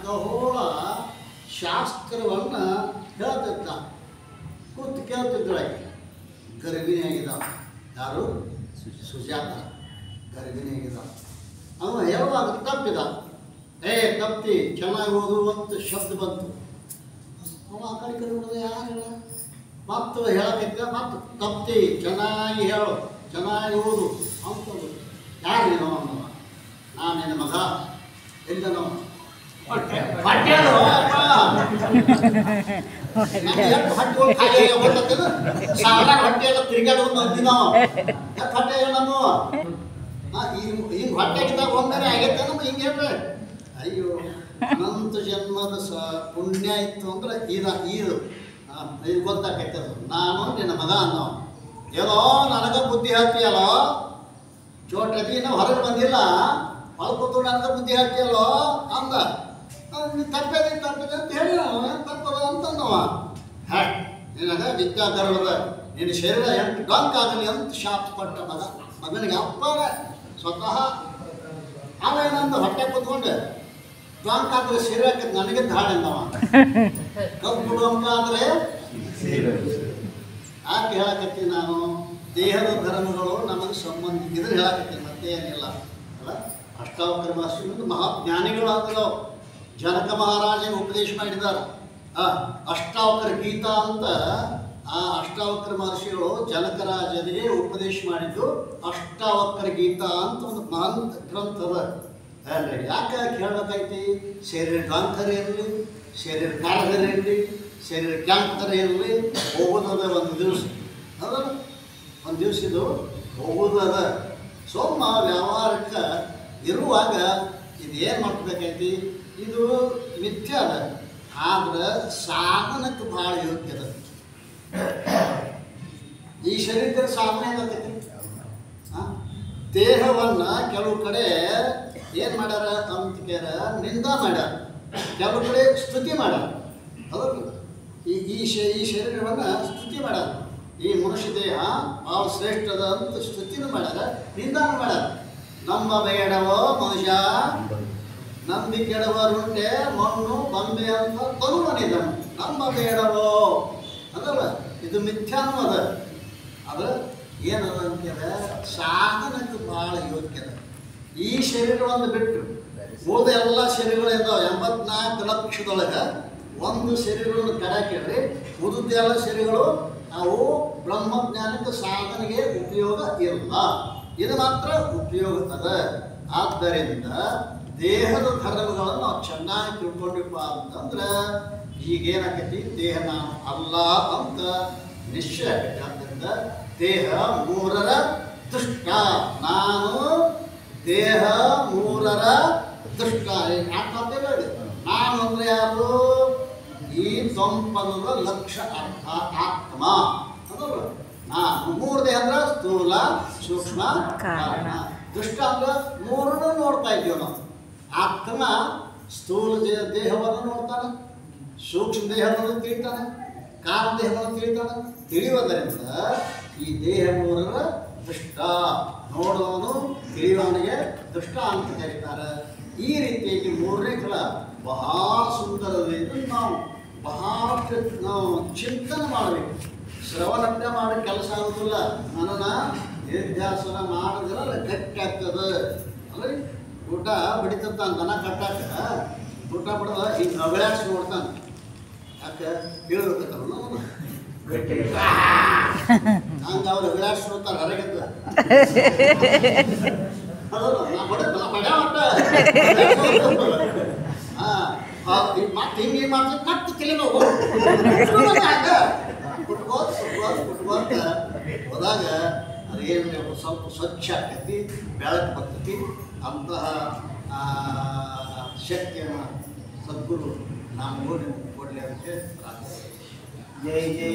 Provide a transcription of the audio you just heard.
ಖಗೋಳ ಶಾಸ್ತ್ರವನ್ನು ಹೇಳ್ತಿದ್ದ. ಕೂತು ಕೇಳ್ತಿದ್ರಾಗಿ ಗರ್ಭಿಣಿಯಾಗಿದ್ದಾವ. ಯಾರು? ಸುಜಾತ ಗರ್ಭಿಣಿಯಾಗಿದ್ದಾವ. ಅವನು ಹೇಳುವಾಗ ತಪ್ಪಿದ. ತಪ್ಪಿ ಚೆನ್ನಾಗಿ ಓದುವಂತ ಶಬ್ದ ಬಂತು. ಅವ ಆ ಕಡೆ ನೋಡಿದ, ಯಾರು ಹೇಳ ಮತ್ತು ಹೇಳಬೇಕ, ಮತ್ತು ತಪ್ಪಿ ಚೆನ್ನಾಗಿ ಹೇಳು, ಚೆನ್ನಾಗಿ ಓದು ಅಂತ. ಯಾರು ನೀನು? ನಾನು ನಿನ್ನ ಮಗ. ಎಲ್ಲ ನಾವು ಹೊಟ್ಟೆಲ್ಲ ತಿರುಗಾಡುವಂತ ಅಂದಿನ ಹೊಟ್ಟೆ ನಾನು ಹಿಂಗೆ ಹೊಟ್ಟೆಗಿದ್ದಾಗ ಒಮ್ಮೆ ಆಗೈತೆ ನಮ್ಮ ಹಿಂಗೆ ಹೇಳ್ರೆ. ಅಯ್ಯೋ ಅನಂತ ಜನ್ಮದ ಪುಣ್ಯ ಇತ್ತು ಅಂದ್ರೆ ಇದು ಗೊತ್ತಾಕೈತೆ. ಅದು ನಾನು ನಿನ್ನ ಮಗ ಅನ್ನೋ. ಏನೋ ನನಗೆ ಬುದ್ಧಿ ಹೇಳ್ತೀಯಲ್ಲೋ, ಚೋಟದಿ ನಾವು ಹೊರಗೆ ಬಂದಿಲ್ಲ, ಹೊಲ್ಕೊತು ನನಗೆ ಬುದ್ಧಿ ಹೇಳ್ತೀಯಲ್ಲೋ ಅಂದ. ತಪ್ಪದೆ ಅಂತ ಹೇಳಿ ತಪ್ಪದ ಅಂತಂದವ. ನಿನಗೆ ವಿದ್ಯಾ ಗರ್ವದ ನಿನ್ನ ಶರೀರ ಎಂಟು ಡಂಕ್ ಆಗಲಿ ಅಂತ ಶಾಪ್ ಪಟ್ಟ ಮಗನಿಗೆ ಅಪ್ಪನ ಸ್ವತಃ ಅವೇನಂದ ಹೊಟ್ಟೆ ಕೂತ್ಕೊಂಡು ಡಂಕ್ ಆದ್ರೆ ಶರೀರಕ್ಕೆ ನನಗೆ ದಾಳಂದವ. ಕಬ್ಬು ಡೊಂಕ ಆದ್ರೆ ಯಾಕೆ ಹೇಳಕತ್ತೀನಿ ನಾನು? ದೇಹದ ಧರ್ಮಗಳು ನಮಗೆ ಸಂಬಂಧಿಸಿದ್ರೆ ಹೇಳಕತ್ತೀನಿ, ಮತ್ತೆ ಏನಿಲ್ಲ ಅಲ್ಲ. ಅಷ್ಟಾವಕ್ರ ಮಹರ್ಷಿ ಮಹಾಜ್ಞಾನಿಗಳು ಆದವು. ಜನಕ ಮಹಾರಾಜನಿಗೆ ಉಪದೇಶ ಮಾಡಿದ್ದಾರೆ. ಅಷ್ಟಾವಕ್ರ ಗೀತಾ ಅಂತ ಆ ಅಷ್ಟಾವಕ್ರ ಮಹರ್ಷಿಗಳು ಜನಕರಾಜನಿಗೆ ಉಪದೇಶ ಮಾಡಿದ್ದು ಅಷ್ಟಾವಕ್ರ ಗೀತಾ ಅಂತ ಒಂದು ಮಹಾನ್ ಗ್ರಂಥ ಅದ. ಯಾಕೆ ಕೇಳಬೇಕಾಯ್ತಿ? ಶರೀರ ಗಾಂಧರ ಇರಲಿ, ಶರೀರ ಕಾರಧರ ಇರಲಿ, ಶರೀರ ಕ್ಯಾಂಪರ ಇರಲಿ, ಹೋಗೋದದ ಒಂದು ದಿವಸ. ಅದಲ್ಲ ಒಂದು ದಿವಸ ಇದು ಹೋಗೋದದ. ಸೋಮ ವ್ಯವಹಾರಕ್ಕೆ ಇರುವಾಗ ಇದೇನು ಮಾಡ್ಕೋಬೇಕೈತಿ? ಇದು ಮಿಥ್ಯ ಅದ, ಆದ್ರೆ ಸಾಧನಕ್ಕೆ ಭಾಳ ಯೋಗ್ಯ ಅದ. ಈ ಶರೀರದ ಸಾಧನೆ ಏನಾಗೈತಿ? ದೇಹವನ್ನು ಕೆಲವು ಕಡೆ ಏನು ಮಾಡ್ಯಾರ ಅಂತ ಕೇಳ ನಿಂದ ಮಾಡ್ಯಾರ, ಕೆಲವು ಕಡೆ ಸ್ತುತಿ ಮಾಡ್ಯಾರ. ಹೌದು, ಈ ಶರೀರವನ್ನು ಸ್ತುತಿ ಮಾಡ್ಯಾರ. ಈ ಮನುಷ್ಯ ದೇಹ ಭಾಳ ಶ್ರೇಷ್ಠ ಅದ ಅಂತ ಸ್ತುತಿನೂ ಮಾಡ್ಯಾರ, ನಿಂದಾನ ಮಾಡ್ಯಾರ. ನಮ್ಮ ಬೇಡವೋ ಮನುಷ್ಯ ನಂಬಿ ಕೆಡವರುಂಟೆ ಮಣ್ಣು ಬಂಬೆ ಅಂತ ತರುವನಿದ ನಮ್ಮ ಬೇಡವೋ ಅದಲ್ಲ. ಇದು ಮಿಥ್ಯಾನು ಅದ. ಅದು ಏನದ ಅಂತೇಳ ಸಾಧನಕ್ಕೆ ಭಾಳ ಯೋಗ್ಯದ. ಈ ಶರೀರವನ್ನು ಬಿಟ್ಟು ಉಳಿದ ಎಲ್ಲ ಶರೀರಗಳಿದ್ದಾವೆ. 84 ಲಕ್ಷದೊಳಗೆ ಒಂದು ಶರೀರವನ್ನು ಕಡಾಕಿಡ್ರಿ, ಉಳಿದೆಲ್ಲ ಶರೀರಗಳು ಅವು ಬ್ರಹ್ಮಜ್ಞಾನಕ್ಕೆ ಸಾಧನೆಗೆ ಉಪಯೋಗ ಇಲ್ಲ. ಇದು ಮಾತ್ರ ಉಪಯೋಗ ಅದ. ಆದ್ದರಿಂದ ದೇಹದ ಧರ್ಮಗಳನ್ನು ನಾವು ಚೆನ್ನಾಗಿ ತಿಳ್ಕೊಂಡಿಪ್ಪ ಅಂತಂದ್ರೆ ಈಗೇನಾಗೈತಿ? ದೇಹ ನಾನು ಅಲ್ಲ ಅಂತ ನಿಶ್ಚಯ ಆಗೈತಿ. ಆದ್ದರಿಂದ ದೇಹ ಮೂರರ ದುಷ್ಟ. ನಾನು ದೇಹ ಮೂರರ ದುಷ್ಟ. ನಾನು ಅಂದ್ರೆ ಯಾರು? ಈ ಸಂಪದದ ಲಕ್ಷ ಅರ್ಥ ಆತ್ಮ. ಅದಲ್ಲ, ನಾನು ಮೂರು ದೇಹ ಅಂದ್ರೆ ಸ್ಥೂಲ, ಸೂಕ್ಷ್ಮ, ಕಾರಣ. ದುಷ್ಟ ಅಂದ್ರೆ ಮೂರನ್ನು ನೋಡ್ತಾ ಇದ್ದೀವಿ ನಾವು. ಆತ್ಮ ಸ್ಥೂಲ ದೇಹವನ್ನು ನೋಡ್ತಾನೆ, ಸೂಕ್ಷ್ಮ ದೇಹವನ್ನು ತಿಳಿತಾನೆ, ಕಾರಣ ದೇಹವನ್ನು ತಿಳಿತಾನೆ. ತಿಳಿಯೋದರಿಂದ ಈ ದೇಹ ಮೂರರ ದುಷ್ಟ. ನೋಡುವವನು ತಿಳಿಯುವವನಿಗೆ ದುಷ್ಟ ಅಂತ ಕರೀತಾರೆ. ಈ ರೀತಿಯಾಗಿ ಮೂರನೇ ಕಲ ಬಹಳ ಸುಂದರದಿಂದ ನಾವು ಬಹಳಷ್ಟು ನಾವು ಚಿಂತನೆ ಮಾಡಬೇಕು. ಶ್ರವಣಜ್ಞ ಮಾಡೋ ಕೆಲಸ ಆಗೋದಿಲ್ಲ. ಮನನ ನಿಧ್ಯಾಸನ ಮಾಡಿದ್ರೆ ಗಟ್ಟಿ ಆಗ್ತದೆ. ಅಲ್ರಿ ಊಟ ಬಿಡಿತಾನ ದನ ಕಟ್ಟಾಕ ಊಟ ಬಿಡದ ಹಿಂಗೆ ಅಗಳಾಡ್ಸಿ ನೋಡ್ತಾನೆ. ಯಾಕೆ ಹೇಳ್ಬೇಕಲ್ಲ ಹಂಗೆ ಅವ್ರು ಅಗಳಾಡ್ಸಿ ನೋಡ್ತಾರೆ ಹೊರಗೆದ್ದ. ಮತ್ತೆ ಹಿಂಗೆ ಮಾಡ್ತಾರೆ, ಮತ್ತೆ ತಲೆನೋವು ಕುಟ್ಕೋತ ಹೋದಾಗ ಅದೇನು ಸ್ವಲ್ಪ ಸ್ವಚ್ಛ ಆಗ್ತೈತಿ, ಬೆಳಕು ಬರ್ತೈತಿ. ಅಂತಹ ಶಕ್ತಿಯನ್ನು ಸದ್ಗುರು ನಮಗೂ ಕೊಡಲಿ ಅಂತ ಪ್ರಾರ್ಥನೆ. ಜೈ ಜೈ